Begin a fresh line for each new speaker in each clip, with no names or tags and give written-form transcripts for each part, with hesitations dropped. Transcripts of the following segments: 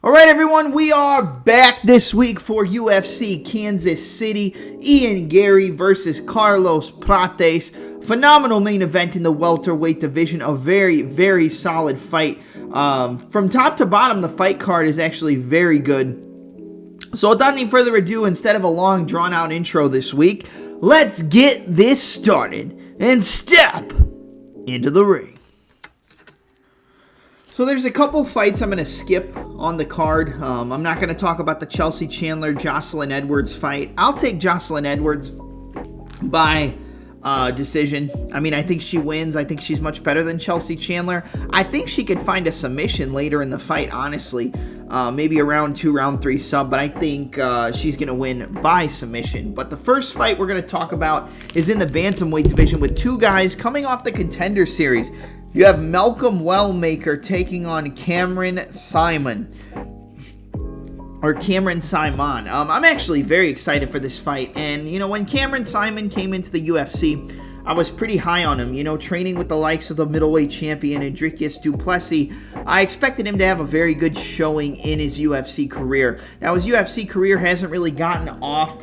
All right, everyone, we are back this week for UFC Kansas City. Ian Garry versus Carlos Prates. Phenomenal main event in the welterweight division. A very, very solid fight. From top to bottom, the fight card is actually very good. So without any further ado, instead of a long, drawn-out intro this week, let's get this started and step into the ring. So there's a couple fights I'm going to skip on the card. I'm not going to talk about the Chelsea Chandler, Jocelyn Edwards fight. I'll take Jocelyn Edwards by decision. I mean, I think she wins. I think she's much better than Chelsea Chandler. I think she could find a submission later in the fight, honestly. Maybe a round 2, round 3 sub, but I think she's going to win by submission. But the first fight we're going to talk about is in the bantamweight division with two guys coming off the Contender Series. You have Wellmaker taking on Cameron Saaiman. I'm actually very excited for this fight. And, you know, when Cameron Saaiman came into the UFC, I was pretty high on him. You know, training with the likes of the middleweight champion, Dricus du Plessis, I expected him to have a very good showing in his UFC career. Now, his UFC career hasn't really gotten off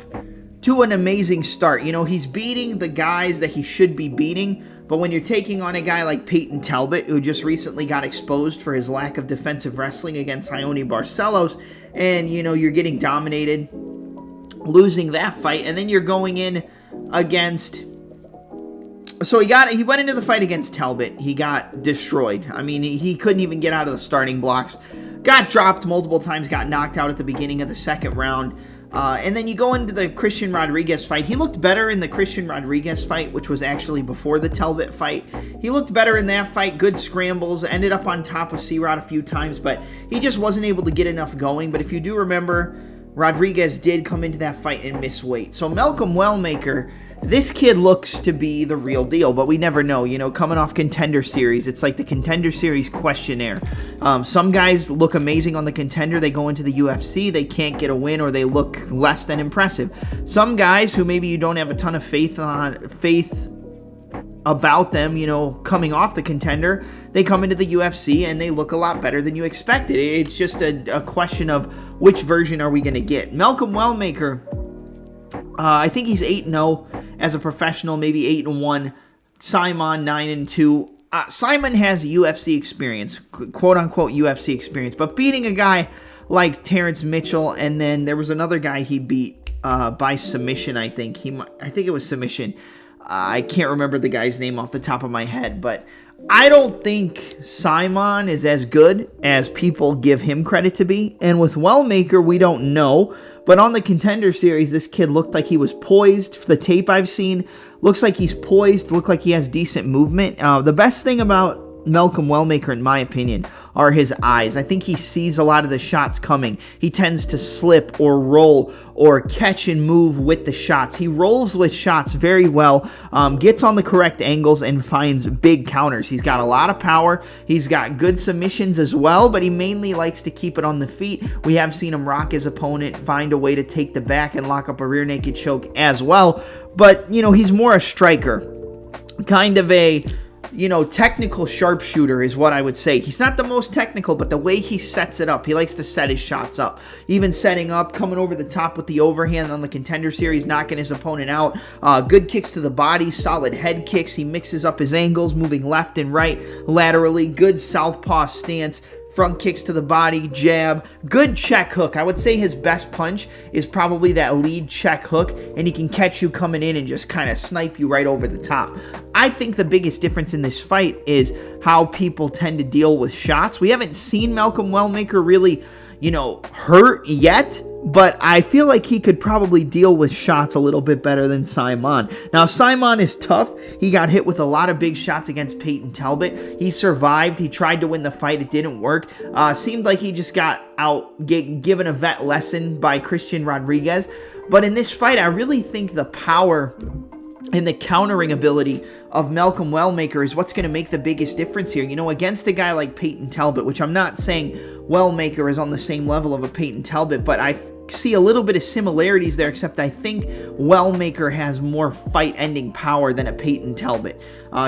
to an amazing start. You know, he's beating the guys that he should be beating. But when you're taking on a guy like Peyton Talbot, who just recently got exposed for his lack of defensive wrestling against Ione Barcelos, and, you know, you're getting dominated, losing that fight, and then you're going in against... So he went into the fight against Talbot. He got destroyed. I mean, he couldn't even get out of the starting blocks. Got dropped multiple times, got knocked out at the beginning of the second round. And then you go into the Christian Rodriguez fight. He looked better in the Christian Rodriguez fight, which was actually before the Talbot fight. He looked better in that fight. Good scrambles. Ended up on top of C-Rod a few times, but he just wasn't able to get enough going. But if you do remember, Rodriguez did come into that fight and miss weight. So Wellmaker, this kid looks to be the real deal, but we never know. You know, coming off Contender Series, it's like the Contender Series questionnaire. Some guys look amazing on the Contender. They go into the UFC, they can't get a win, or they look less than impressive. Some guys who maybe you don't have a ton of faith about them, you know, coming off the Contender, they come into the UFC and they look a lot better than you expected. It's just a question of which version are we going to get. Wellmaker, I think he's 8-0 as a professional, maybe 8-1. Saaiman 9-2. Saaiman has UFC experience, quote-unquote UFC experience, but beating a guy like Terrence Mitchell, and then there was another guy he beat by submission, I think. I think it was submission. I can't remember the guy's name off the top of my head, but I don't think Saaiman is as good as people give him credit to be. And with Wellmaker, we don't know. But on the Contender Series, this kid looked like he was poised. The tape I've seen looks like he's poised, looked like he has decent movement. The best thing about Wellmaker, in my opinion, are his eyes. I think he sees a lot of the shots coming. He tends to slip or roll or catch and move with the shots. He rolls with shots very well, gets on the correct angles, and finds big counters. He's got a lot of power. He's got good submissions as well, but he mainly likes to keep it on the feet. We have seen him rock his opponent, find a way to take the back and lock up a rear naked choke as well. But, you know, he's more a striker. Kind of a... you know, technical sharpshooter is what I would say. He's not the most technical, but the way he sets it up, he likes to set his shots up. Even setting up, coming over the top with the overhand on the Contender Series, knocking his opponent out. Good kicks to the body, solid head kicks. He mixes up his angles, moving left and right laterally. Good southpaw stance. Front kicks to the body, jab, good check hook. I would say his best punch is probably that lead check hook, and he can catch you coming in and just kind of snipe you right over the top. I think the biggest difference in this fight is how people tend to deal with shots. We haven't seen Wellmaker really, you know, hurt yet, but I feel like he could probably deal with shots a little bit better than Saaiman. Now, Saaiman is tough. He got hit with a lot of big shots against Peyton Talbot. He survived. He tried to win the fight. It didn't work. Seemed like he just got given a vet lesson by Christian Rodriguez. But in this fight, I really think the power and the countering ability of Wellmaker is what's going to make the biggest difference here. You know, against a guy like Peyton Talbot, which I'm not saying Wellmaker is on the same level of a Peyton Talbot, but see a little bit of similarities there, except I think Wellmaker has more fight-ending power than a Peyton Talbot.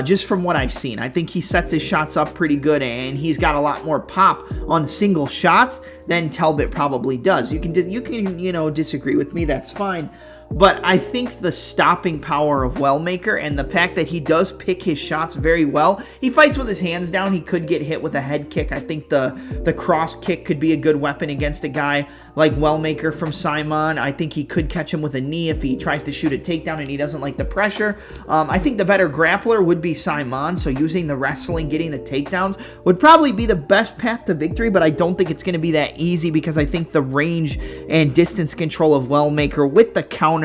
Just from what I've seen, I think he sets his shots up pretty good, and he's got a lot more pop on single shots than Talbot probably does. You can disagree with me, that's fine. But I think the stopping power of Wellmaker and the fact that he does pick his shots very well. He fights with his hands down. He could get hit with a head kick. I think the cross kick could be a good weapon against a guy like Wellmaker from Saaiman. I think he could catch him with a knee if he tries to shoot a takedown and he doesn't like the pressure. I think the better grappler would be Saaiman, so using the wrestling, getting the takedowns would probably be the best path to victory, but I don't think it's going to be that easy because I think the range and distance control of Wellmaker with the counter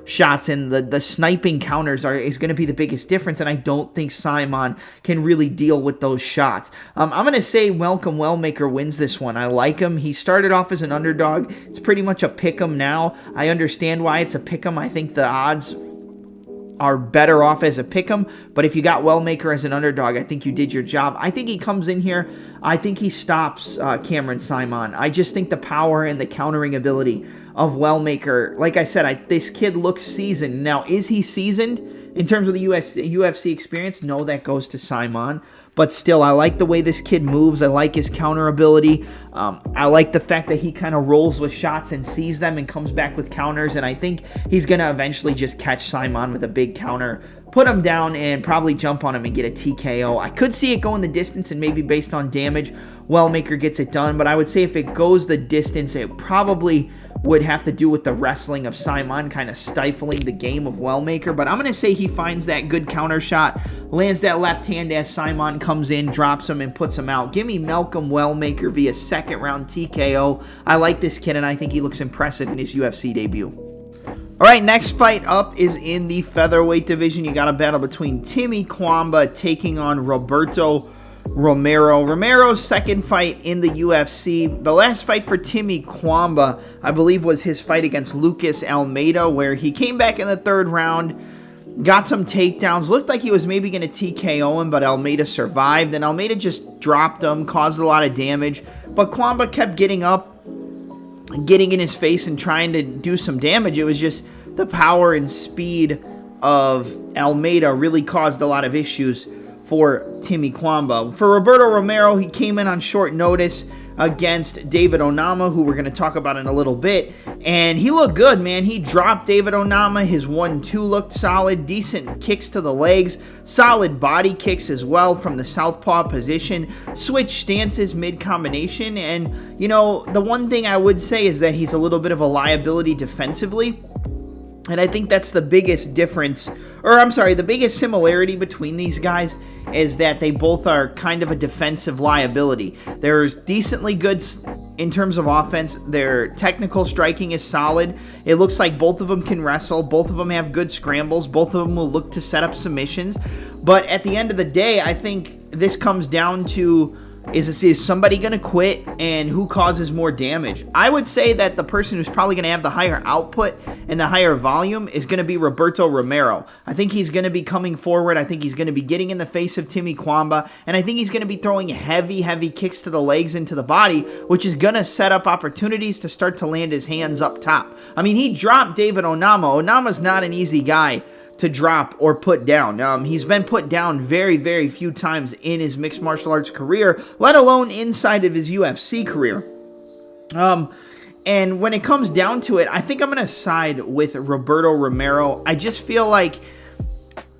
shots and the sniping counters is going to be the biggest difference, and I don't think Saaiman can really deal with those shots. I'm going to say Wellmaker wins this one. I like him. He started off as an underdog. It's pretty much a pick'em now. I understand why it's a pick'em. I think the odds are better off as a pick'em, but if you got Wellmaker as an underdog, I think you did your job. I think he comes in here. I think he stops Cameron Saaiman. I just think the power and the countering ability of Wellmaker, like I said, this kid looks seasoned. Now, is he seasoned in terms of the UFC experience? No, that goes to Saaiman. But still, I like the way this kid moves. I like his counter ability. I like the fact that he kind of rolls with shots and sees them and comes back with counters. And I think he's going to eventually just catch Saaiman with a big counter, put him down, and probably jump on him and get a TKO. I could see it going the distance, and maybe based on damage, Wellmaker gets it done. But I would say if it goes the distance, it probably would have to do with the wrestling of Saaiman kind of stifling the game of Wellmaker. But I'm going to say he finds that good counter shot, lands that left hand as Saaiman comes in, drops him, and puts him out. Give me Malcolm Wellmaker via second round TKO. I like this kid, and I think he looks impressive in his UFC debut. All right, next fight up is in the featherweight division. You got a battle between Timmy Cuamba taking on Roberto Romero. Romero's second fight in the UFC. The last fight for Timmy Cuamba, I believe, was his fight against Lucas Almeida, where he came back in the third round, got some takedowns, looked like he was maybe going to TKO him, but Almeida survived, and Almeida just dropped him, caused a lot of damage, but Cuamba kept getting up, getting in his face and trying to do some damage. It was just the power and speed of Almeida really caused a lot of issues for Timmy Cuamba. For Roberto Romero, he came in on short notice against David Onama, who we're going to talk about in a little bit, and he looked good, man. He dropped David Onama. His 1-2 looked solid, decent kicks to the legs, solid body kicks as well from the southpaw position, switch stances mid-combination, and, you know, the one thing I would say is that he's a little bit of a liability defensively, and I think that's the biggest difference, or I'm sorry, the biggest similarity between these guys is that they both are kind of a defensive liability. They're decently good in terms of offense. Their technical striking is solid. It looks like both of them can wrestle. Both of them have good scrambles. Both of them will look to set up submissions. But at the end of the day, I think this comes down to, is somebody going to quit and who causes more damage? I would say that the person who's probably going to have the higher output and the higher volume is going to be Roberto Romero. I think he's going to be coming forward. I think he's going to be getting in the face of Timmy Cuamba, and I think he's going to be throwing heavy kicks to the legs and to the body, which is going to set up opportunities to start to land his hands up top. I mean, he dropped David Onama. Onama's not an easy guy to drop or put down. He's been put down very, very few times in his mixed martial arts career, let alone inside of his UFC career. And when it comes down to it, I think I'm going to side with Roberto Romero. I just feel like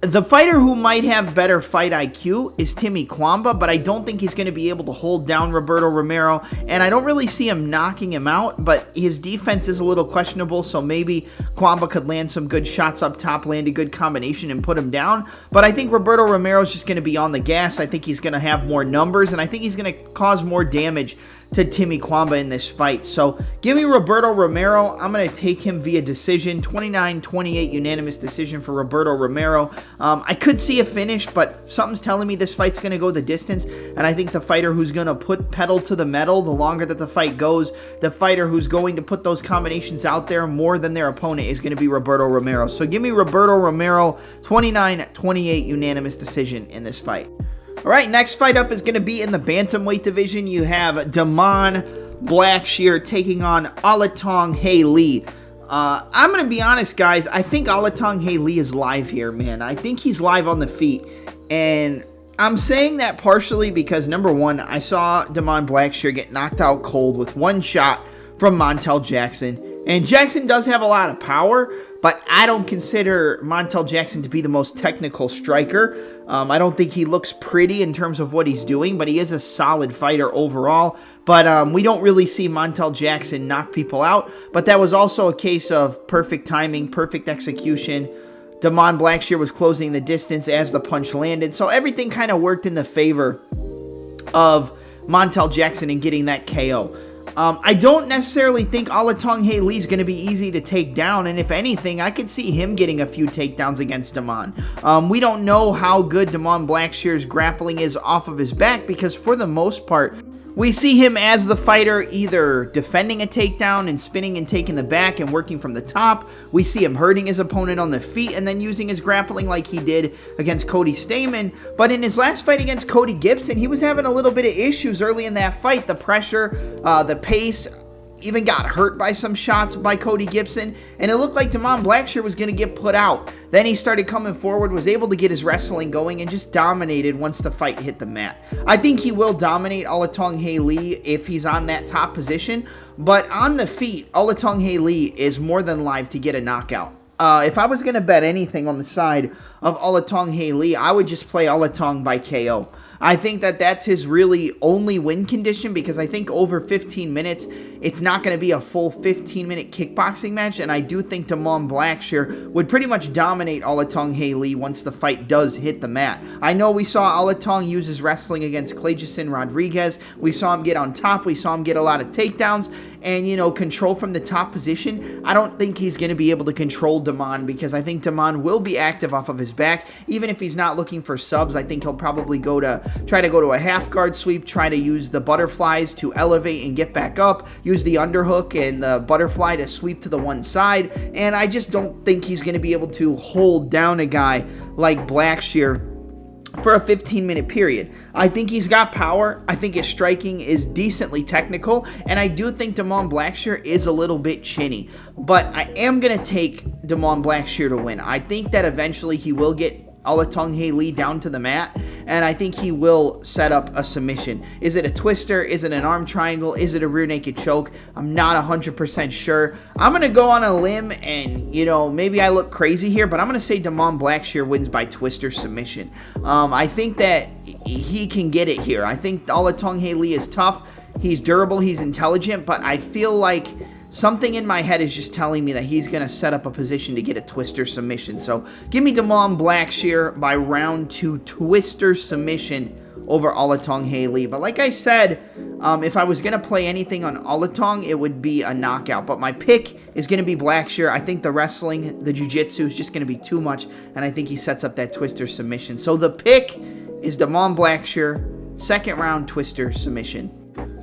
the fighter who might have better fight IQ is Timmy Cuamba, but I don't think he's going to be able to hold down Roberto Romero, and I don't really see him knocking him out, but his defense is a little questionable, so maybe Cuamba could land some good shots up top, land a good combination, and put him down. But I think Roberto Romero is just going to be on the gas. I think he's going to have more numbers, and I think he's going to cause more damage to Timmy Cuamba in this fight. So give me Roberto Romero. I'm going to take him via decision, 29-28 unanimous decision for Roberto Romero. I could see a finish, but something's telling me this fight's going to go the distance, and I think the fighter who's going to put pedal to the metal the longer that the fight goes, the fighter who's going to put those combinations out there more than their opponent is going to be Roberto Romero. So give me Roberto Romero, 29-28 unanimous decision in this fight. All right, next fight up is going to be in the bantamweight division. You have Damon Blackshear taking on Alatengheili. I'm going to be honest, guys. I think Alatengheili is live here, man. I think he's live on the feet. And I'm saying that partially because, number one, I saw Damon Blackshear get knocked out cold with one shot from Montel Jackson. And Jackson does have a lot of power, but I don't consider Montel Jackson to be the most technical striker. I don't think he looks pretty in terms of what he's doing, but he is a solid fighter overall. But we don't really see Montel Jackson knock people out. But that was also a case of perfect timing, perfect execution. Damon Blackshear was closing the distance as the punch landed. So everything kind of worked in the favor of Montel Jackson in getting that KO. I don't necessarily think Alatengheili is going to be easy to take down, and if anything, I could see him getting a few takedowns against Damon. We don't know how good Damon Blackshear's grappling is off of his back because for the most part, we see him as the fighter either defending a takedown and spinning and taking the back and working from the top. We see him hurting his opponent on the feet and then using his grappling like he did against Cody Stamann. But in his last fight against Cody Gibson, he was having a little bit of issues early in that fight. The pressure, the pace, even got hurt by some shots by Cody Gibson, and it looked like Damon Blackshear was going to get put out. Then he started coming forward, was able to get his wrestling going, and just dominated once the fight hit the mat. I think he will dominate Alatengheili if he's on that top position, but on the feet, Alatengheili is more than live to get a knockout. If I was going to bet anything on the side of Alatengheili, I would just play Alateng by KO. I think that that's his really only win condition because I think over 15 minutes, it's not going to be a full 15-minute kickboxing match, and I do think Damon Blackshear would pretty much dominate Alatengheili once the fight does hit the mat. I know we saw Alateng use his wrestling against Clayson Rodriguez. We saw him get on top. We saw him get a lot of takedowns and, you know, control from the top position. I don't think he's going to be able to control Damon because I think Damon will be active off of his back. Even if he's not looking for subs, I think he'll probably try to go to a half guard sweep, try to use the butterflies to elevate and get back up, use the underhook and the butterfly to sweep to the one side, and I just don't think he's going to be able to hold down a guy like Blackshear for a 15-minute period. I think he's got power. I think his striking is decently technical, and I do think Damon Blackshear is a little bit chinny, but I am going to take Damon Blackshear to win. I think that eventually he will get Alatengheili down to the mat, and I think he will set up a submission. Is it a twister? Is it an arm triangle? Is it a rear naked choke? I'm not 100% sure. I'm going to go on a limb, and, you know, maybe I look crazy here, but I'm going to say Damon Blackshear wins by twister submission. I think that he can get it here. I think Alatengheili is tough. He's durable. He's intelligent, but I feel like something in my head is just telling me that he's going to set up a position to get a twister submission. So give me Damon Blackshear by round 2 twister submission over Alatengheili. But like I said, if I was going to play anything on Alateng, it would be a knockout. But my pick is going to be Blackshear. I think the wrestling, the jiu-jitsu is just going to be too much, and I think he sets up that twister submission. So the pick is Damon Blackshear, second round twister submission.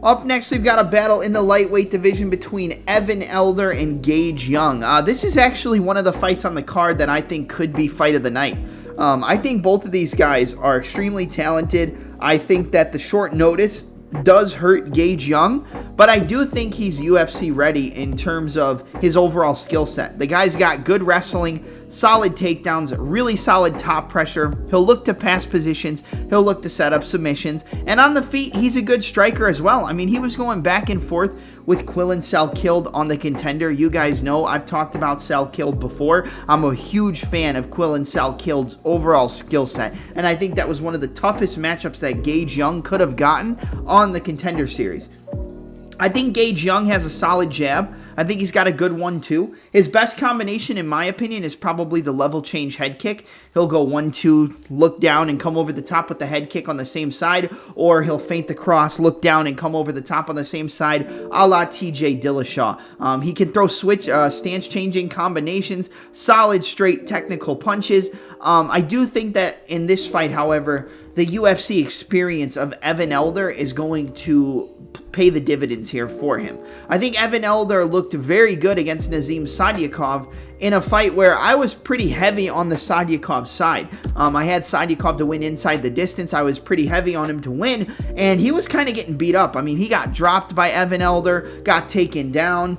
Up next, we've got a battle in the lightweight division between Evan Elder and Gage Young. This is actually one of the fights on the card that I think could be fight of the night. I think both of these guys are extremely talented. I think that the short notice does hurt Gage Young, but I do think he's UFC ready in terms of his overall skill set. The guy's got good wrestling, solid takedowns, really solid top pressure. He'll look to pass positions. He'll look to set up submissions. And on the feet, he's a good striker as well. I mean, he was going back and forth with Quillen Salkilld on the Contender. You guys know I've talked about Salkilld before. I'm a huge fan of Quillen Salkild's overall skill set. And I think that was one of the toughest matchups that Gage Young could have gotten on the Contender Series. I think Gage Young has a solid jab. I think he's got a good one, too. His best combination, in my opinion, is probably the level change head kick. He'll go 1-2, look down, and come over the top with the head kick on the same side, or he'll feint the cross, look down, and come over the top on the same side, a la TJ Dillashaw. He can throw stance-changing combinations, solid, straight, technical punches. I do think that in this fight, however, the UFC experience of Evan Elder is going to pay the dividends here for him. I think Evan Elder looked very good against Nazim Sadykhov in a fight where I was pretty heavy on the Sadykhov side. I had Sadykhov to win inside the distance. I was pretty heavy on him to win, and he was kind of getting beat up. I mean, he got dropped by Evan Elder, got taken down,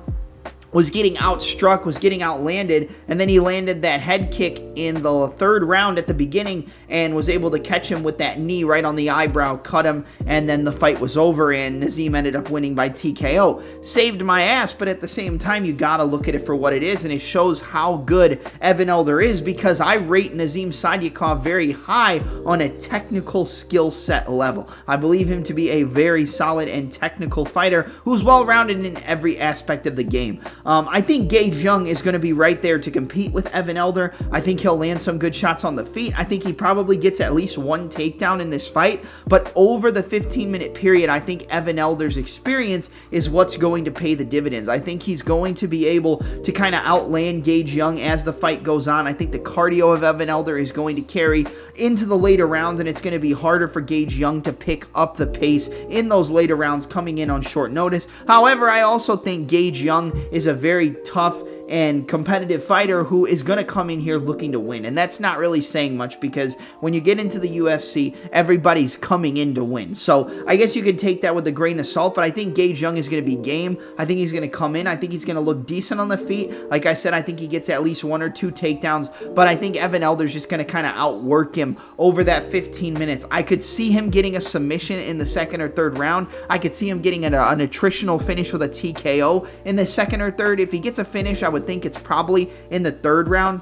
was getting outstruck, was getting outlanded, and then he landed that head kick in the third round at the beginning and was able to catch him with that knee right on the eyebrow, cut him, and then the fight was over, and Nazim ended up winning by TKO. Saved my ass, but at the same time, you gotta look at it for what it is, and it shows how good Evan Elder is, because I rate Nazim Sadykhov very high on a technical skill set level. I believe him to be a very solid and technical fighter who's well-rounded in every aspect of the game. I think Gage Young is going to be right there to compete with Evan Elder. I think he'll land some good shots on the feet. I think he probably gets at least one takedown in this fight, but over the 15-minute period, I think Evan Elder's experience is what's going to pay the dividends. I think he's going to be able to kind of outland Gage Young as the fight goes on. I think the cardio of Evan Elder is going to carry into the later rounds, and it's going to be harder for Gage Young to pick up the pace in those later rounds coming in on short notice. However, I also think Gage Young is a very tough and competitive fighter who is going to come in here looking to win. And that's not really saying much, because when you get into the UFC, everybody's coming in to win. So I guess you could take that with a grain of salt, but I think Gage Young is going to be game. I think he's going to come in. I think he's going to look decent on the feet. Like I said, I think he gets at least one or two takedowns, but I think Evan Elder's just going to kind of outwork him over that 15 minutes. I could see him getting a submission in the second or third round. I could see him getting an attritional finish with a TKO in the second or third. If he gets a finish, I would think it's probably in the third round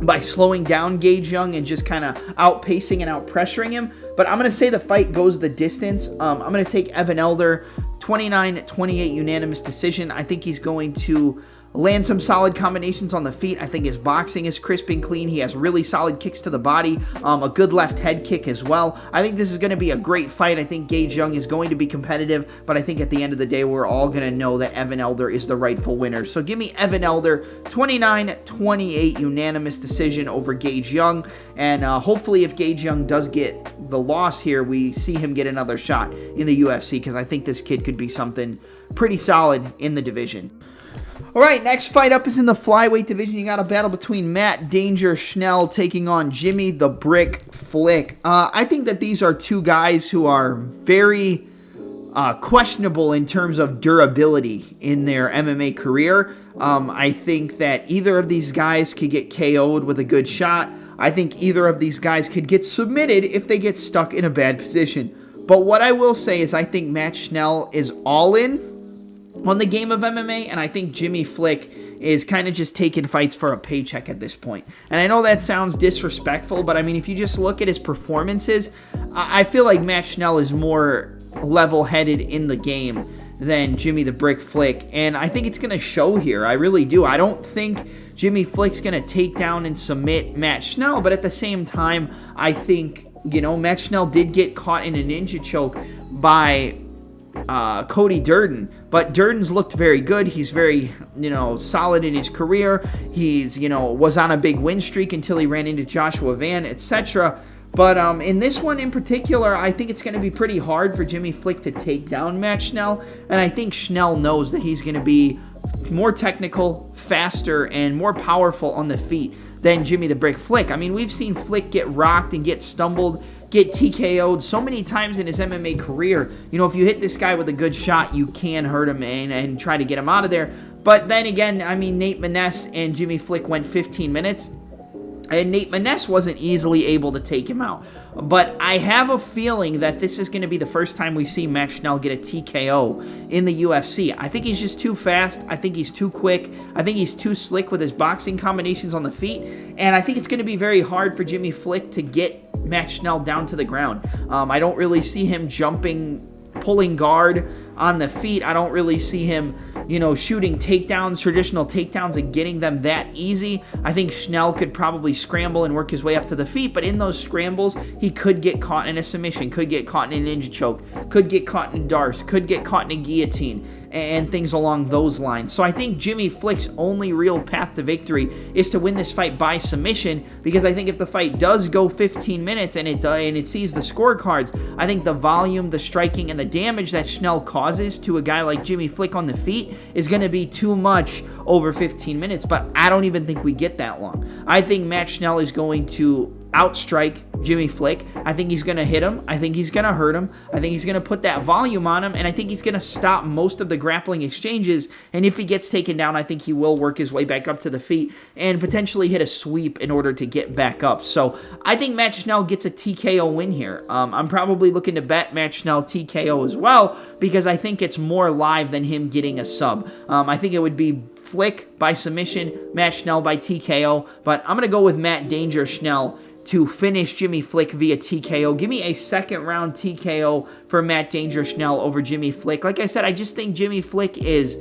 by slowing down Gage Young and just kind of outpacing and outpressuring him. But I'm going to say the fight goes the distance. I'm going to take Evan Elder 29-28 unanimous decision. I think he's going to land some solid combinations on the feet. I think his boxing is crisp and clean. He has really solid kicks to the body, a good left head kick as well. I think this is going to be a great fight. I think Gage Young is going to be competitive, but I think at the end of the day, we're all going to know that Evan Elder is the rightful winner. So give me Evan Elder 29-28 unanimous decision over Gage Young, and hopefully if Gage Young does get the loss here, we see him get another shot in the UFC, because I think this kid could be something pretty solid in the division. All right, next fight up is in the flyweight division. You got a battle between Matt Danger Schnell taking on Jimmy the Brick Flick. I think that these are two guys who are very questionable in terms of durability in their MMA career. I think that either of these guys could get KO'd with a good shot. I think either of these guys could get submitted if they get stuck in a bad position. But what I will say is I think Matt Schnell is all in on the game of MMA, and I think Jimmy Flick is kind of just taking fights for a paycheck at this point. And I know that sounds disrespectful, but I mean, if you just look at his performances, I feel like Matt Schnell is more level-headed in the game than Jimmy the Brick Flick, and I think it's going to show here. I really do. I don't think Jimmy Flick's going to take down and submit Matt Schnell, but at the same time, I think, you know, Matt Schnell did get caught in a ninja choke by Cody Durden, but Durden's looked very good. He's very, solid in his career. He's, was on a big win streak until he ran into Joshua Van, etc. But in this one in particular, I think it's going to be pretty hard for Jimmy Flick to take down Matt Schnell, and I think Schnell knows that he's going to be more technical, faster, and more powerful on the feet than Jimmy the Brick Flick. I mean, we've seen Flick get rocked and get stumbled, get TKO'd so many times in his MMA career. If you hit this guy with a good shot, you can hurt him and try to get him out of there. But then again, I mean, Nate Maness and Jimmy Flick went 15 minutes, and Nate Maness wasn't easily able to take him out. But I have a feeling that this is going to be the first time we see Matt Schnell get a TKO in the UFC. I think he's just too fast. I think he's too quick. I think he's too slick with his boxing combinations on the feet. And I think it's going to be very hard for Jimmy Flick to get Matt Schnell down to the ground. I don't really see him jumping, pulling guard on the feet. I don't really see him, shooting takedowns, traditional takedowns, and getting them that easy. I think Schnell could probably scramble and work his way up to the feet, but in those scrambles, he could get caught in a submission, could get caught in a ninja choke, could get caught in a darce, could get caught in a guillotine. and things along those lines. So I think Jimmy Flick's only real path to victory is to win this fight by submission, because I think if the fight does go 15 minutes and it sees the scorecards, I think the volume, the striking, and the damage that Schnell causes to a guy like Jimmy Flick on the feet is going to be too much over 15 minutes, but I don't even think we get that long. I think Matt Schnell is going to outstrike Jimmy Flick. I think he's going to hit him. I think he's going to hurt him. I think he's going to put that volume on him, and I think he's going to stop most of the grappling exchanges, and if he gets taken down, I think he will work his way back up to the feet and potentially hit a sweep in order to get back up. So I think Matt Schnell gets a TKO win here. I'm probably looking to bet Matt Schnell TKO as well, because I think it's more live than him getting a sub. I think it would be Flick by submission, Matt Schnell by TKO, but I'm going to go with Matt Danger Schnell to finish Jimmy Flick via TKO. Give me a second round TKO for Matt Danger Schnell over Jimmy Flick. Like I said, I just think Jimmy Flick is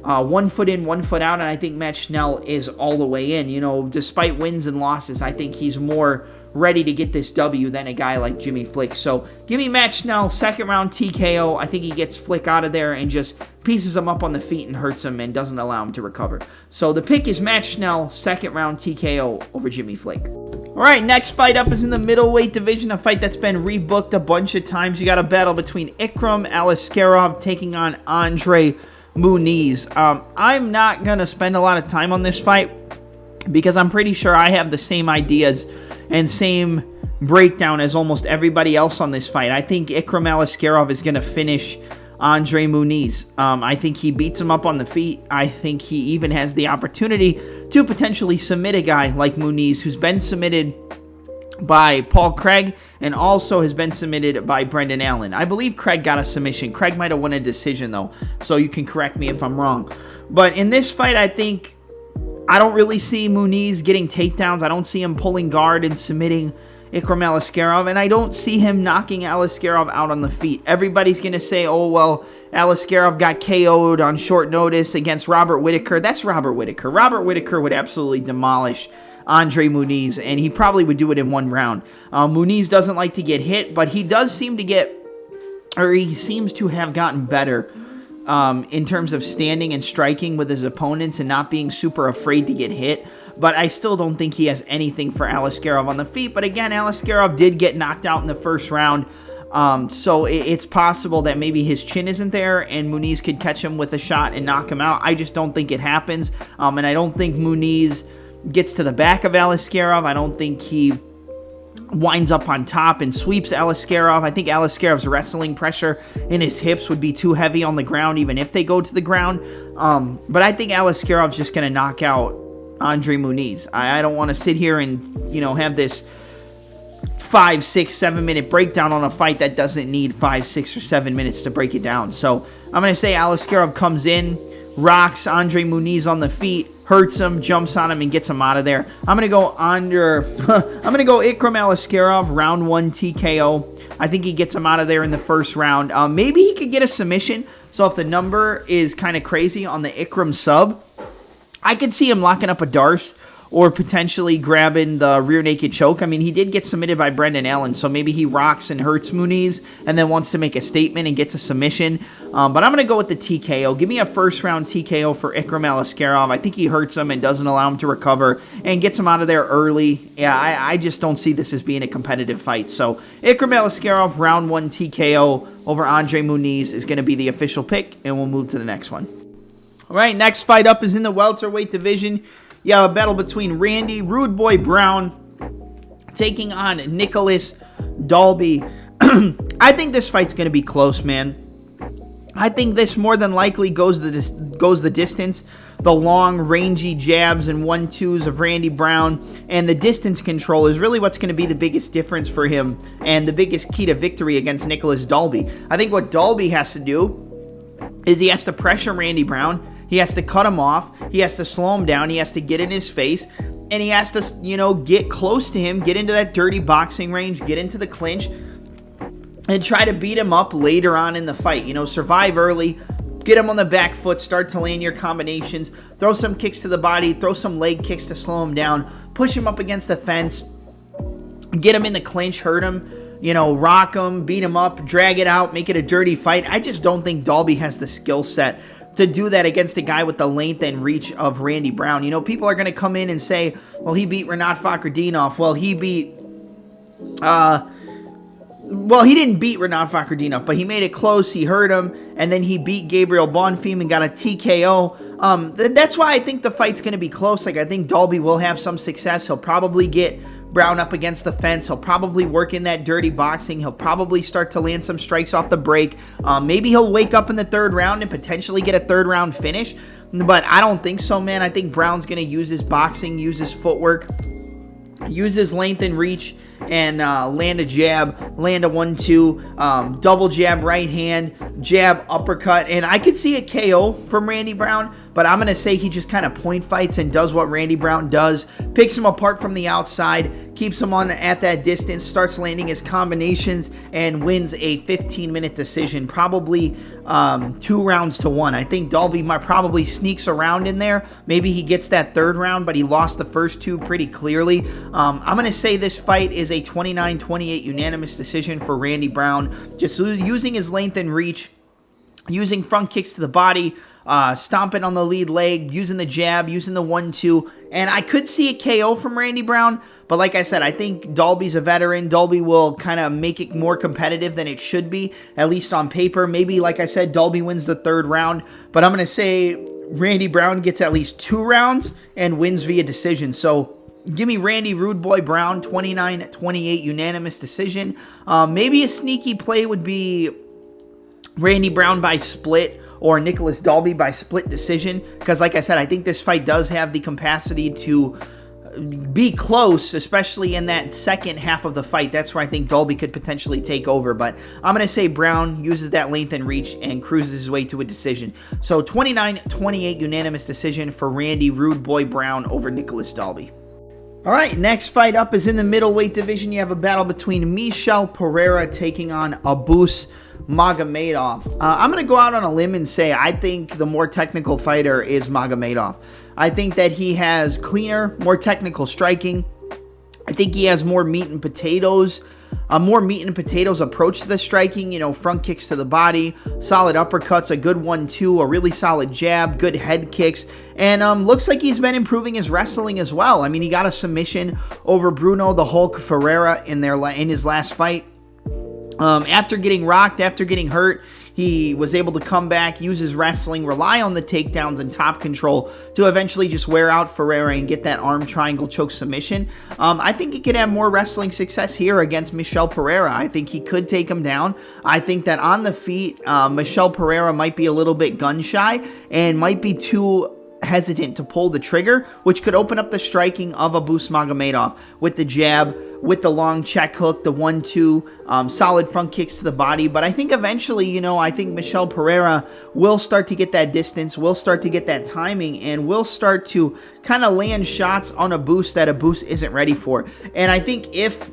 1 foot in, 1 foot out, and I think Matt Schnell is all the way in. You know, despite wins and losses, I think he's more ready to get this W than a guy like Jimmy Flick. So give me Matt Schnell, second round TKO. I think he gets Flick out of there and just pieces him up on the feet and hurts him and doesn't allow him to recover. So the pick is Matt Schnell, second round TKO over Jimmy Flick. All right, next fight up is in the middleweight division, a fight that's been rebooked a bunch of times. You got a battle between Ikram Aliskerov taking on Andre Muniz. I'm not going to spend a lot of time on this fight because I'm pretty sure I have the same ideas and same breakdown as almost everybody else on this fight. I think Ikram Aliskerov is going to finish Andre Muniz. I think he beats him up on the feet. I think he even has the opportunity to potentially submit a guy like Muniz, who's been submitted by Paul Craig and also has been submitted by Brendan Allen. I believe Craig got a submission. Craig might have won a decision, though, so you can correct me if I'm wrong. But in this fight, I don't really see Muniz getting takedowns. I don't see him pulling guard and submitting Ikram Aliskerov, and I don't see him knocking Aliskerov out on the feet. Everybody's going to say, oh, well, Aliskerov got KO'd on short notice against Robert Whittaker. That's Robert Whittaker. Robert Whittaker would absolutely demolish Andre Muniz, and he probably would do it in one round. Muniz doesn't like to get hit, but he does seem to he seems to have gotten better in terms of standing and striking with his opponents and not being super afraid to get hit. But I still don't think he has anything for Aliskerov on the feet. But again, Aliskerov did get knocked out in the first round. So it's possible that maybe his chin isn't there and Muniz could catch him with a shot and knock him out. I just don't think it happens. And I don't think Muniz gets to the back of Aliskerov. I don't think he winds up on top and sweeps Aliskerov. I think Aliskerov's wrestling pressure in his hips would be too heavy on the ground, even if they go to the ground. But I think Aliskerov's just going to knock out Andre Muniz. I don't want to sit here and, have this 5, 6, 7 minute breakdown on a fight that doesn't need 5, 6, or 7 minutes to break it down. So I'm going to say Aliskerov comes in, rocks Andre Muniz on the feet, hurts him, jumps on him, and gets him out of there. I'm going to go Ikram Aliskerov, round 1 TKO. I think he gets him out of there in the first round. Maybe he could get a submission. So if the number is kind of crazy on the Ikram sub, I could see him locking up a Darce or potentially grabbing the rear naked choke. I mean, he did get submitted by Brendan Allen, so maybe he rocks and hurts Muniz and then wants to make a statement and gets a submission. But I'm going to go with the TKO. Give me a first round TKO for Ikram Aliskerov. I think he hurts him and doesn't allow him to recover and gets him out of there early. Yeah, I just don't see this as being a competitive fight. So Ikram Aliskerov, round 1 TKO over Andre Muniz is going to be the official pick, and we'll move to the next one. All right, next fight up is in the welterweight division. You have a battle between Randy Rude Boy Brown taking on Nicholas Dalby. I think this fight's going to be close, man. I think this more than likely goes the distance. The long, rangy jabs and 1-2s of Randy Brown and the distance control is really what's going to be the biggest difference for him and the biggest key to victory against Nicholas Dalby. I think what Dalby has to do is he has to pressure Randy Brown. He has to cut him off. He has to slow him down. He has to get in his face. And he has to, get close to him, get into that dirty boxing range, get into the clinch, and try to beat him up later on in the fight. Survive early, get him on the back foot, start to land your combinations, throw some kicks to the body, throw some leg kicks to slow him down, push him up against the fence, get him in the clinch, hurt him, rock him, beat him up, drag it out, make it a dirty fight. I just don't think Dalby has the skill set to do that against a guy with the length and reach of Randy Brown. You know, people are going to come in and say, well, he beat Rinat Fakhretdinov. Well, he beat... Well, he didn't beat Rinat Fakhretdinov, but he made it close. He hurt him, and then he beat Gabriel Bonfim and got a TKO. That's why I think the fight's going to be close. Like, I think Dalby will have some success. He'll probably get Brown up against the fence. He'll probably work in that dirty boxing. He'll probably start to land some strikes off the break. Maybe he'll wake up in the third round and potentially get a third-round finish, but I don't think so, man. I think Brown's going to use his boxing, use his footwork, use his length and reach, and land a jab, land a 1-2, double jab right hand, jab uppercut, and I could see a KO from Randy Brown, but I'm going to say he just kind of point fights and does what Randy Brown does, picks him apart from the outside, keeps him on at that distance, starts landing his combinations, and wins a 15-minute decision, probably 2 rounds to 1. I think Dalby probably sneaks around in there. Maybe he gets that third round, but he lost the first 2 pretty clearly. I'm going to say this fight is a 29-28 unanimous decision for Randy Brown, just using his length and reach, using front kicks to the body, stomping on the lead leg, using the jab, using the 1-2, and I could see a KO from Randy Brown, but like I said, I think Dalby's a veteran. Dalby will kind of make it more competitive than it should be, at least on paper. Maybe, like I said, Dalby wins the third round, but I'm going to say Randy Brown gets at least 2 rounds and wins via decision. So give me Randy Rude Boy Brown, 29-28 unanimous decision. Maybe a sneaky play would be Randy Brown by split or Nicholas Dalby by split decision, because like I said, I think this fight does have the capacity to be close, especially in that second half of the fight. That's where I think Dalby could potentially take over, but I'm going to say Brown uses that length and reach and cruises his way to a decision. So 29-28 unanimous decision for Randy Rude Boy Brown over Nicholas Dalby. All right, next fight up is in the middleweight division. You have a battle between Michel Pereira taking on Abus Magomedov. I'm going to go out on a limb and say I think the more technical fighter is Magomedov. I think that he has cleaner, more technical striking. I think he has more meat and potatoes, a more meat and potatoes approach to the striking, you know, front kicks to the body, solid uppercuts, a good 1-2, a really solid jab, good head kicks, and looks like he's been improving his wrestling as well. I mean, he got a submission over Bruno the Hulk Ferreira in his last fight. After getting rocked, after getting hurt, he was able to come back, use his wrestling, rely on the takedowns and top control to eventually just wear out Ferreira and get that arm triangle choke submission. I think he could have more wrestling success here against Michel Pereira. I think he could take him down. I think that on the feet, Michel Pereira might be a little bit gun shy and might be too hesitant to pull the trigger, which could open up the striking of Abus Magomedov with the jab, with the long check hook, the 1-2, solid front kicks to the body. But I think eventually, you know, I think Michel Pereira will start to get that distance, will start to get that timing, and will start to kind of land shots on Abus that Abus isn't ready for. And I think if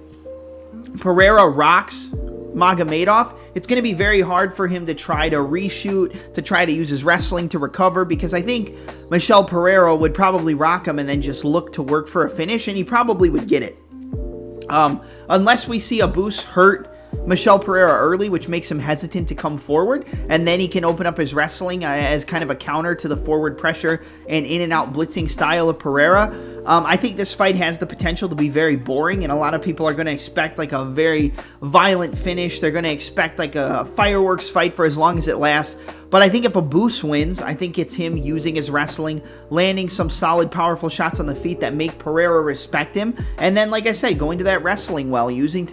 Pereira rocks Magomedov, it's going to be very hard for him to try to reshoot, to try to use his wrestling to recover, because I think Michel Pereira would probably rock him and then just look to work for a finish, and he probably would get it. Unless we see Abus hurt Michel Pereira early, which makes him hesitant to come forward, and then he can open up his wrestling as kind of a counter to the forward pressure and in and out blitzing style of Pereira. I think this fight has the potential to be very boring, and a lot of people are going to expect like a very violent finish. They're going to expect like a fireworks fight for as long as it lasts. But I think if Abus wins, I think it's him using his wrestling, landing some solid, powerful shots on the feet that make Pereira respect him. And then, like I said, going to that wrestling well, using the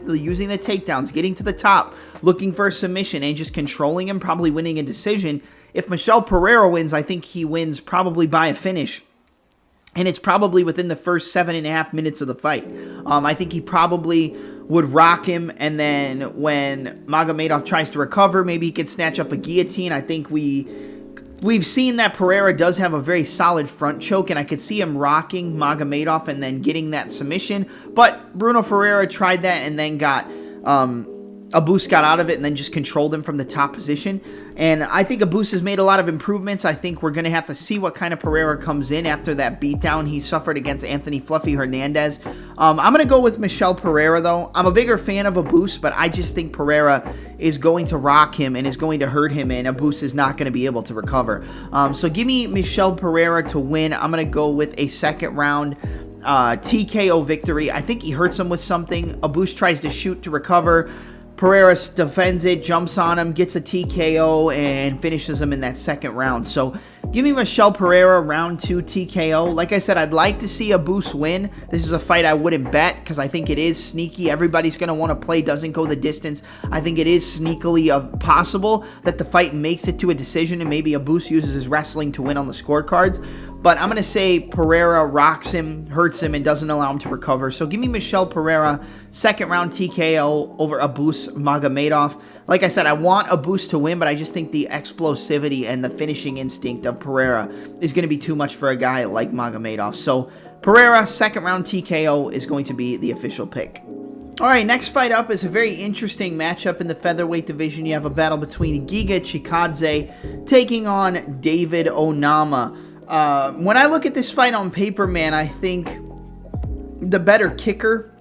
takedowns, getting to the top, looking for a submission, and just controlling him, probably winning a decision. If Michel Pereira wins, I think he wins probably by a finish. And it's probably within the first 7.5 minutes of the fight. I think he probably would rock him, and then when Magomedov tries to recover, maybe he could snatch up a guillotine. I think we've seen that Pereira does have a very solid front choke, and I could see him rocking Magomedov and then getting that submission. But Bruno Ferreira tried that and then got Abus got out of it and then just controlled him from the top position. And I think Abus has made a lot of improvements. I think we're going to have to see what kind of Pereira comes in after that beatdown he suffered against Anthony Fluffy Hernandez. I'm going to go with Michel Pereira, though. I'm a bigger fan of Abus, but I just think Pereira is going to rock him and is going to hurt him, and Abus is not going to be able to recover. So give me Michel Pereira to win. I'm going to go with a second round TKO victory. I think he hurts him with something. Abus tries to shoot to recover. Pereira defends it, jumps on him, gets a TKO, and finishes him in that second round. So give me Michel Pereira, round 2 TKO. Like I said, I'd like to see Abus win. This is a fight I wouldn't bet because I think it is sneaky. Everybody's going to want to play, doesn't go the distance. I think it is sneakily possible that the fight makes it to a decision and maybe Abus uses his wrestling to win on the scorecards. But I'm going to say Pereira rocks him, hurts him, and doesn't allow him to recover. So give me Michel Pereira, second round TKO over Abus Magomedov. Like I said, I want Abus to win, but I just think the explosivity and the finishing instinct of Pereira is going to be too much for a guy like Magomedov. So Pereira, second round TKO is going to be the official pick. All right, next fight up is a very interesting matchup in the featherweight division. You have a battle between Giga Chikadze taking on David Onama. When I look at this fight on paper, man, I think the better kicker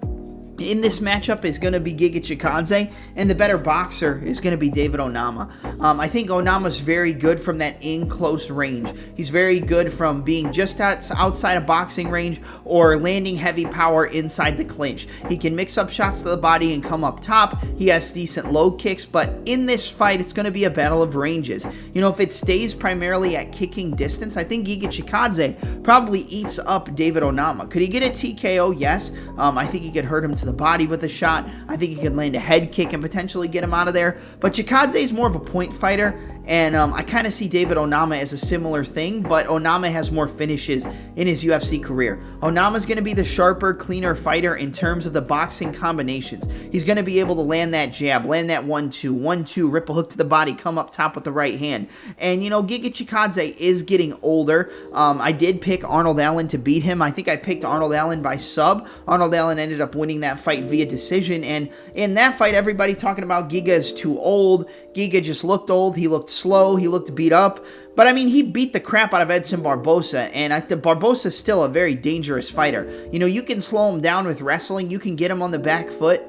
in this matchup is going to be Giga Chikadze, and the better boxer is going to be David Onama. I think Onama's very good from that in-close range. He's very good from being just outside of boxing range or landing heavy power inside the clinch. He can mix up shots to the body and come up top. He has decent low kicks, but in this fight, it's going to be a battle of ranges. You know, if it stays primarily at kicking distance, I think Giga Chikadze probably eats up David Onama. Could he get a TKO? Yes. I think he could hurt him to the body with a shot. I think he could land a head kick and potentially get him out of there. But Chikadze is more of a point fighter, and I kind of see David Onama as a similar thing, but Onama has more finishes in his UFC career. Onama's going to be the sharper, cleaner fighter in terms of the boxing combinations. He's going to be able to land that jab, land that 1-2, 1-2, ripple hook to the body, come up top with the right hand. And, you know, Giga Chikadze is getting older. I did pick Arnold Allen to beat him. I think I picked Arnold Allen by sub. Arnold Allen ended up winning that fight via decision, and in that fight, everybody talking about Giga is too old. Giga just looked old. He looked slow. He looked beat up. But, I mean, he beat the crap out of Edson Barbosa, and I think Barbosa is still a very dangerous fighter. You know, you can slow him down with wrestling. You can get him on the back foot.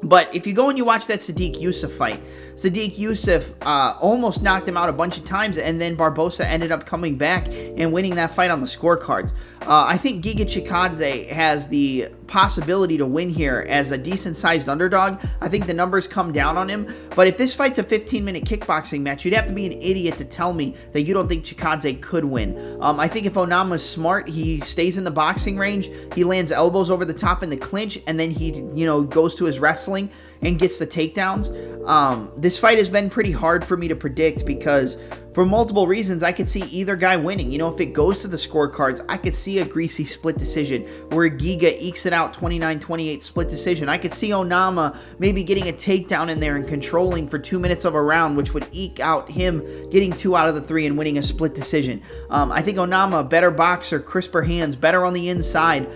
But if you go and you watch that Sadiq Youssef fight, Sadiq Youssef almost knocked him out a bunch of times, and then Barbosa ended up coming back and winning that fight on the scorecards. I think Giga Chikadze has the possibility to win here as a decent-sized underdog. I think the numbers come down on him. But if this fight's a 15-minute kickboxing match, you'd have to be an idiot to tell me that you don't think Chikadze could win. I think if Onama's smart, he stays in the boxing range, he lands elbows over the top in the clinch, and then he, you know, goes to his wrestling and gets the takedowns. This fight has been pretty hard for me to predict because for multiple reasons, I could see either guy winning. You know, if it goes to the scorecards, I could see a greasy split decision where Giga ekes it out 29-28 split decision. I could see Onama maybe getting a takedown in there and controlling for 2 minutes of a round, which would eke out him getting 2 out of the 3 and winning a split decision. I think Onama, better boxer, crisper hands, better on the inside.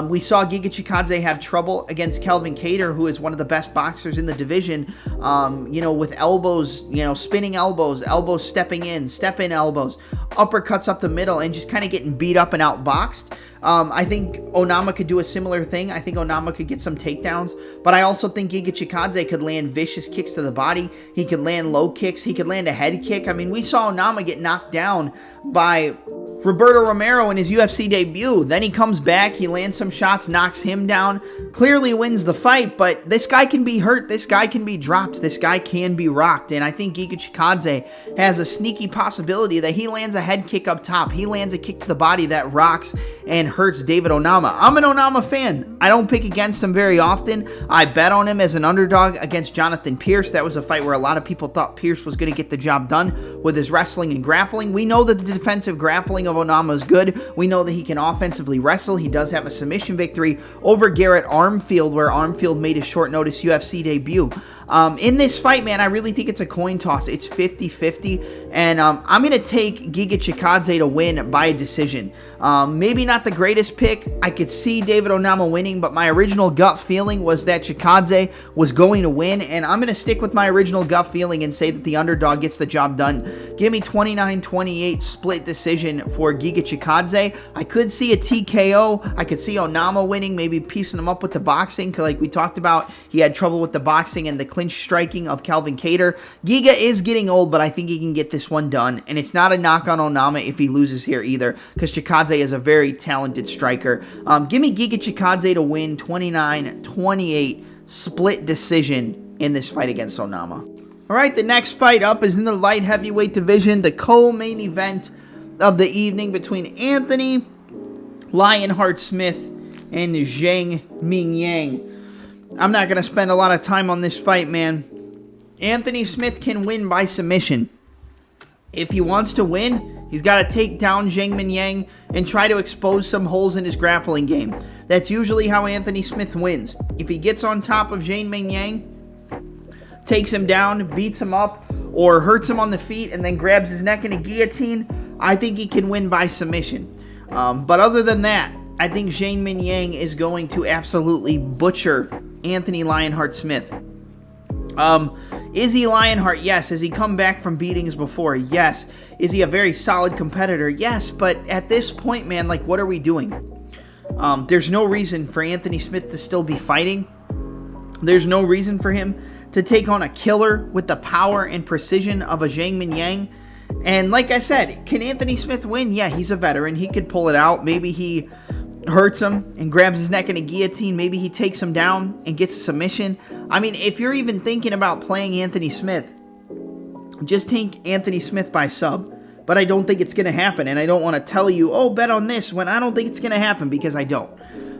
We saw Giga Chikadze have trouble against Kelvin Kattar, who is one of the best boxers in the division, you know, with elbows, you know, spinning elbows, elbows stepping in, step-in elbows, uppercuts up the middle, and just kind of getting beat up and outboxed. I think Onama could do a similar thing. I think Onama could get some takedowns, but I also think Giga Chikadze could land vicious kicks to the body. He could land low kicks. He could land a head kick. I mean, we saw Onama get knocked down by Roberto Romero in his UFC debut. Then he comes back, he lands some shots, knocks him down, clearly wins the fight, but this guy can be hurt, this guy can be dropped, this guy can be rocked, and I think Giga Chikadze has a sneaky possibility that he lands a head kick up top, he lands a kick to the body that rocks and hurts David Onama. I'm an Onama fan. I don't pick against him very often. I bet on him as an underdog against Jonathan Pierce. That was a fight where a lot of people thought Pierce was going to get the job done with his wrestling and grappling. We know that the defensive grappling of Onama is good. We know that he can offensively wrestle. He does have a submission victory over Garrett Armfield, where Armfield made his short notice UFC debut. In this fight, man, I really think it's a coin toss. It's 50-50, And I'm going to take Giga Chikadze to win by a decision. Maybe not the greatest pick. I could see David Onama winning, but my original gut feeling was that Chikadze was going to win, and I'm going to stick with my original gut feeling and say that the underdog gets the job done. Give me 29-28 split decision for Giga Chikadze. I could see a TKO. I could see Onama winning, maybe piecing him up with the boxing, like we talked about. He had trouble with the boxing and the clinch striking of Calvin Kattar. Giga is getting old, but I think he can get this one done, and it's not a knock on Onama if he loses here either, because Chikadze is a very talented striker. Give me Giga Chikadze to win 29-28 split decision in this fight against Onama. All right, the next fight up is in the light heavyweight division, the co-main event of the evening between Anthony Lionheart Smith and Zhang Mingyang. I'm not going to spend a lot of time on this fight, man. Anthony Smith can win by submission. If he wants to win, he's got to take down Zhang Mingyang and try to expose some holes in his grappling game. That's usually how Anthony Smith wins. If he gets on top of Zhang Mingyang, takes him down, beats him up, or hurts him on the feet and then grabs his neck in a guillotine, I think he can win by submission. But other than that, I think Zhang Mingyang is going to absolutely butcher Anthony Lionheart Smith. Is he Lionheart? Yes. Has he come back from beatings before? Yes. Is he a very solid competitor? Yes. But at this point, man, like, what are we doing? There's no reason for Anthony Smith to still be fighting. There's no reason for him to take on a killer with the power and precision of a Zhang Mingyang. And like I said, can Anthony Smith win? Yeah, he's a veteran. He could pull it out. Maybe he hurts him and grabs his neck in a guillotine. Maybe he takes him down and gets a submission. I mean, if you're even thinking about playing Anthony Smith, just take Anthony Smith by sub. But I don't think it's going to happen, and I don't want to tell you, oh, bet on this, when I don't think it's going to happen, because I don't.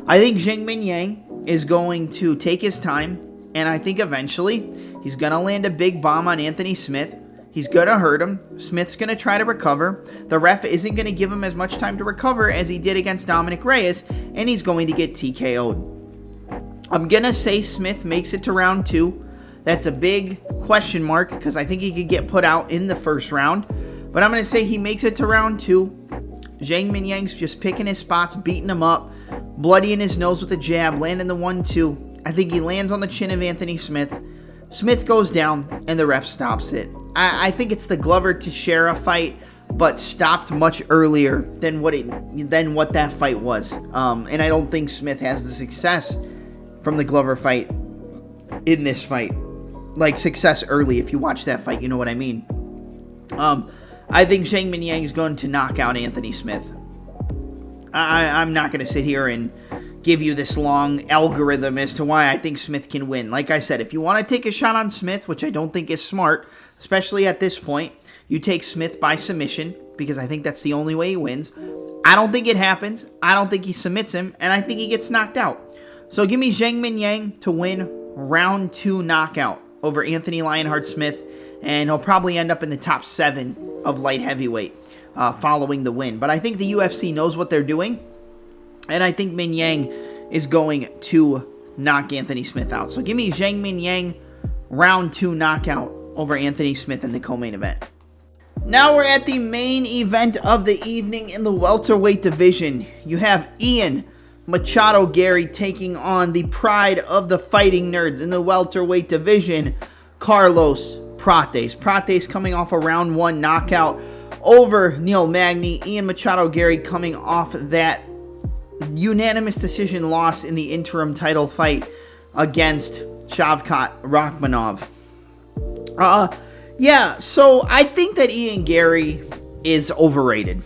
I think Zhang Mingyang is going to take his time, and I think eventually he's going to land a big bomb on Anthony Smith. He's going to hurt him. Smith's going to try to recover. The ref isn't going to give him as much time to recover as he did against Dominic Reyes, and he's going to get TKO'd. I'm going to say Smith makes it to round 2. That's a big question mark because I think he could get put out in the first round. But I'm going to say he makes it to round 2. Zhang Mingyang's just picking his spots, beating him up, bloodying his nose with a jab, landing the 1-2. I think he lands on the chin of Anthony Smith. Smith goes down, and the ref stops it. I think it's the Glover-Teixeira fight, but stopped much earlier than what that fight was. And I don't think Smith has the success from the Glover fight in this fight. Like, success early, if you watch that fight, you know what I mean. I think Zhang Mingyang is going to knock out Anthony Smith. I'm not going to sit here and give you this long algorithm as to why I think Smith can win. Like I said, if you want to take a shot on Smith, which I don't think is smart, especially at this point, you take Smith by submission, because I think that's the only way he wins. I don't think it happens. I don't think he submits him, and I think he gets knocked out. So give me Zhang Mingyang to win round 2 knockout over Anthony Lionheart Smith, and he'll probably end up in the top 7 of light heavyweight following the win. But I think the UFC knows what they're doing, and I think Mingyang is going to knock Anthony Smith out. So give me Zhang Mingyang round 2 knockout over Anthony Smith in the co-main event. Now we're at the main event of the evening in the welterweight division. You have Ian Machado Garry taking on the pride of the fighting nerds in the welterweight division, Carlos Prates. Prates coming off a round 1 knockout over Neil Magny. Ian Machado Garry coming off that unanimous decision loss in the interim title fight against Shavkat Rakhmonov. Yeah, so I think that Ian Garry is overrated.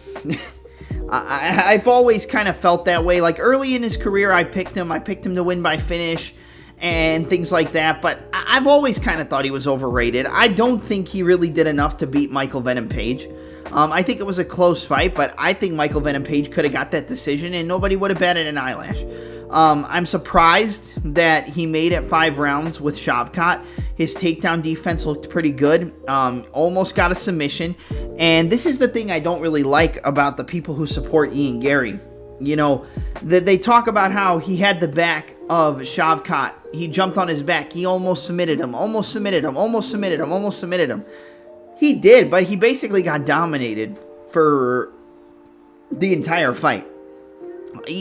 I've always kind of felt that way. Like, early in his career, I picked him to win by finish and things like that, but I've always kind of thought he was overrated. I don't think he really did enough to beat Michael Venom Page. I think it was a close fight, but I think Michael Venom Page could have got that decision and nobody would have batted an eyelash. I'm surprised that he made it 5 rounds with Shavkat. His takedown defense looked pretty good. Almost got a submission. And this is the thing I don't really like about the people who support Ian Garry. You know, they talk about how he had the back of Shavkat. He jumped on his back. He almost submitted him. He did, but he basically got dominated for the entire fight.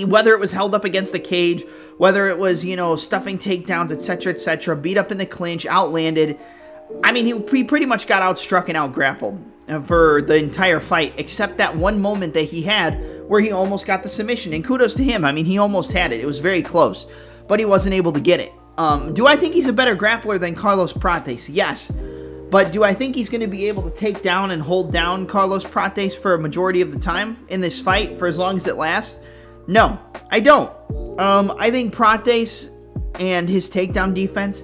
Whether it was held up against the cage, whether it was, stuffing takedowns, etc., beat up in the clinch, outlanded. I mean, he pretty much got outstruck and outgrappled for the entire fight, except that one moment that he had where he almost got the submission. And kudos to him. I mean, he almost had it. It was very close, but he wasn't able to get it. Do I think he's a better grappler than Carlos Prates? Yes. But do I think he's going to be able to take down and hold down Carlos Prates for a majority of the time in this fight for as long as it lasts? No, I don't. I think Prates and his takedown defense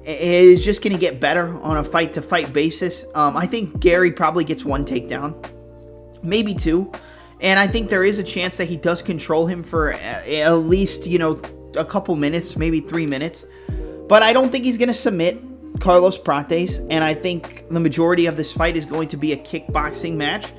is just going to get better on a fight-to-fight basis. I think Garry probably gets one takedown, maybe two. And I think there is a chance that he does control him for at least, a couple minutes, maybe 3 minutes. But I don't think he's going to submit Carlos Prates, and I think the majority of this fight is going to be a kickboxing match.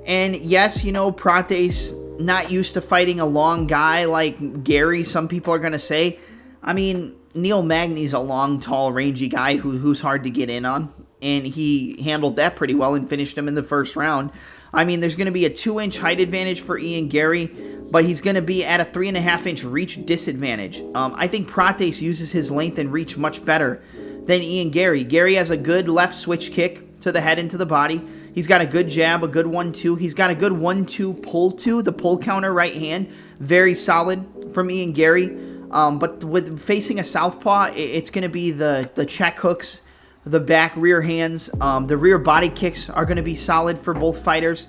And yes, Prates not used to fighting a long guy like Garry, some people are going to say. I mean, Neil Magny's a long, tall, rangy guy who's hard to get in on, and he handled that pretty well and finished him in the first round. I mean, there's going to be a 2-inch height advantage for Ian Garry, but he's going to be at a 3.5-inch reach disadvantage. I think Prates uses his length and reach much better than Ian Garry. Garry has a good left switch kick to the head and to the body. He's got a good jab, a good 1-2. He's got a good 1-2 pull-2, the pull counter right hand. Very solid from Ian Garry. But with facing a southpaw, it's going to be the check hooks, the back rear hands, the rear body kicks are going to be solid for both fighters.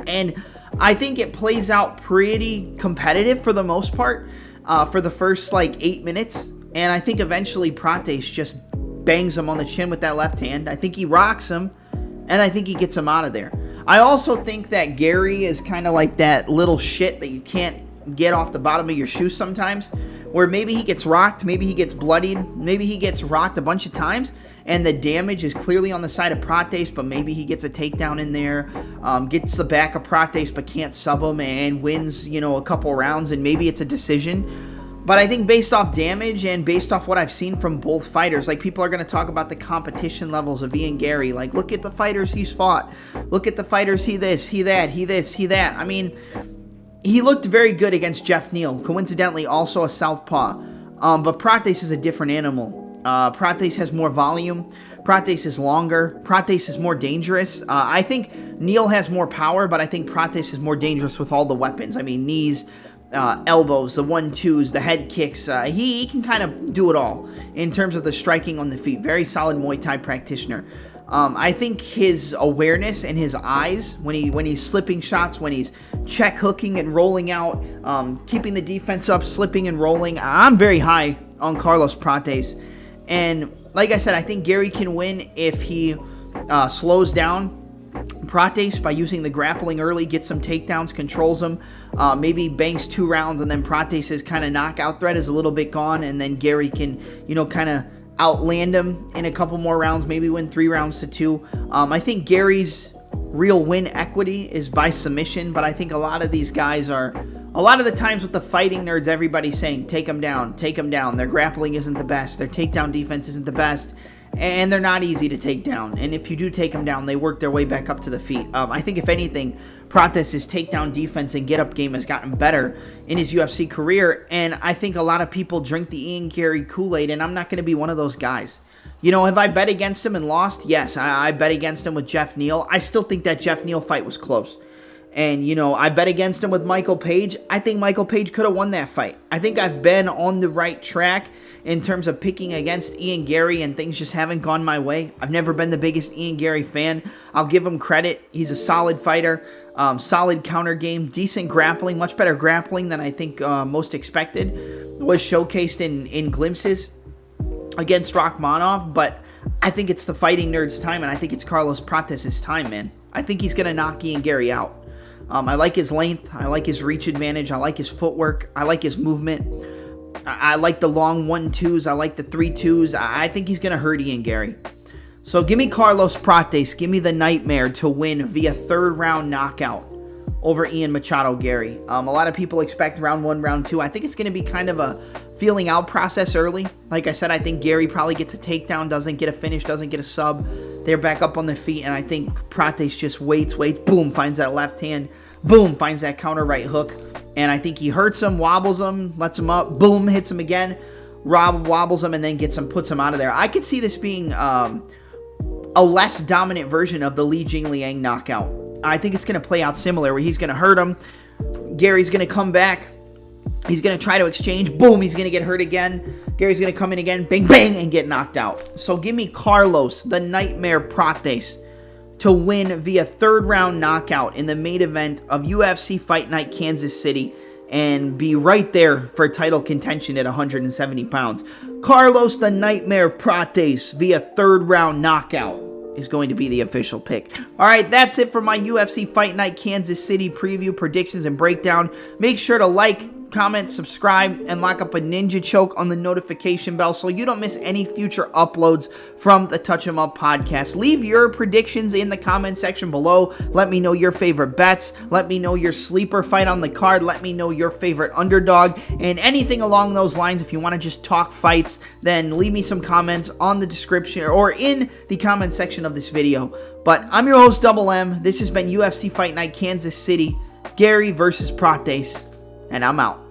And I think it plays out pretty competitive for the most part for the first 8 minutes. And I think eventually Prates just bangs him on the chin with that left hand. I think he rocks him, and I think he gets him out of there. I also think that Garry is kind of like that little shit that you can't get off the bottom of your shoe sometimes, where maybe he gets rocked, maybe he gets bloodied, maybe he gets rocked a bunch of times, and the damage is clearly on the side of Prates, but maybe he gets a takedown in there, gets the back of Prates but can't sub him and wins, a couple rounds, and maybe it's a decision. But I think based off damage and based off what I've seen from both fighters, people are going to talk about the competition levels of Ian Garry. Look at the fighters he's fought. Look at the fighters he this, he that, he this, he that. I mean, he looked very good against Jeff Neal, coincidentally also a southpaw. But Prates is a different animal. Prates has more volume. Prates is longer. Prates is more dangerous. I think Neal has more power, but I think Prates is more dangerous with all the weapons. I mean, knees, elbows, the 1-2s, the head kicks. He can kind of do it all in terms of the striking on the feet. Very solid Muay Thai practitioner. I think his awareness and his eyes when he's slipping shots, when he's check hooking and rolling out, keeping the defense up, slipping and rolling. I'm very high on Carlos Prates. And like I said, I think Garry can win if he slows down Prates by using the grappling early, gets some takedowns, controls him, maybe bangs 2 rounds, and then Prates' kind of knockout threat is a little bit gone, and then Garry can, kind of outland him in a couple more rounds, maybe win 3 rounds to 2. I think Gary's real win equity is by submission, but I think a lot of these guys are, a lot of the times with the fighting nerds, everybody's saying, take them down, take them down. Their grappling isn't the best, their takedown defense isn't the best, and they're not easy to take down. And if you do take them down, they work their way back up to the feet. I think if anything, Prates' takedown defense and get-up game has gotten better in his UFC career, and I think a lot of people drink the Ian Garry Kool-Aid, and I'm not going to be one of those guys. Have I bet against him and lost? Yes, I bet against him with Jeff Neal. I still think that Jeff Neal fight was close. And, I bet against him with Michael Page. I think Michael Page could have won that fight. I think I've been on the right track in terms of picking against Ian Garry, and things just haven't gone my way. I've never been the biggest Ian Garry fan. I'll give him credit. He's a solid fighter, solid counter game, decent grappling, much better grappling than I think most expected. Was showcased in glimpses against Rachmanov, but I think it's the fighting nerd's time, and I think it's Carlos Prates' time, man. I think he's going to knock Ian Garry out. I like his length. I like his reach advantage. I like his footwork. I like his movement. I like the long 1-2s. I like the 3-2s. I think he's going to hurt Ian Garry. So give me Carlos Prates. Give me the nightmare to win via 3rd round knockout over Ian Machado Garry. A lot of people expect round 1, round 2. I think it's going to be kind of a feeling out process early. Like I said, I think Garry probably gets a takedown, doesn't get a finish, doesn't get a sub. They're back up on their feet, and I think Prates just waits, boom, finds that left hand, boom, finds that counter right hook, and I think he hurts him, wobbles him, lets him up, boom, hits him again, wobbles him, and then puts him out of there. I could see this being a less dominant version of the Li Jingliang knockout. I think it's going to play out similar, where he's going to hurt him, Garry's going to come back, he's going to try to exchange, boom, he's going to get hurt again, Garry's going to come in again, bang, bang, and get knocked out. So give me Carlos, the Nightmare Prates, to win via 3rd round knockout in the main event of UFC Fight Night Kansas City and be right there for title contention at 170 pounds. Carlos, the Nightmare Prates, via 3rd round knockout is going to be the official pick. All right, that's it for my UFC Fight Night Kansas City preview, predictions, and breakdown. Make sure to like, comment, subscribe, and lock up a ninja choke on the notification bell so you don't miss any future uploads from the Touch 'Em Up podcast. Leave your predictions in the comment section below. Let me know your favorite bets. Let me know your sleeper fight on the card. Let me know your favorite underdog and anything along those lines. If you want to just talk fights, then leave me some comments on the description or in the comment section of this video. But I'm your host, Double M. This has been UFC Fight Night Kansas City, Garry versus Prates, and I'm out.